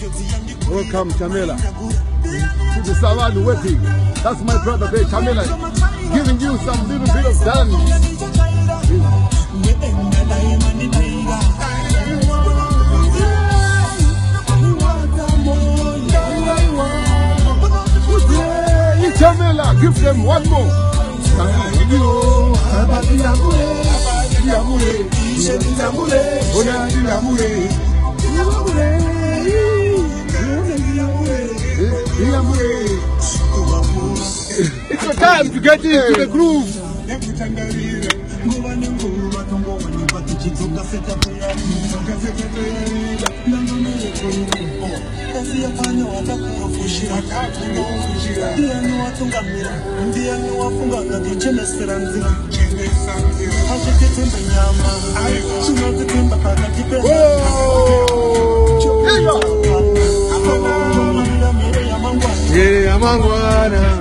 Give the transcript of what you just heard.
Welcome, Chamela, to the Savadu wedding. That's my brother there, Chamela, giving you some little bit of dance. Chamela, give them one more. It's your time to get into the groove. Yeah,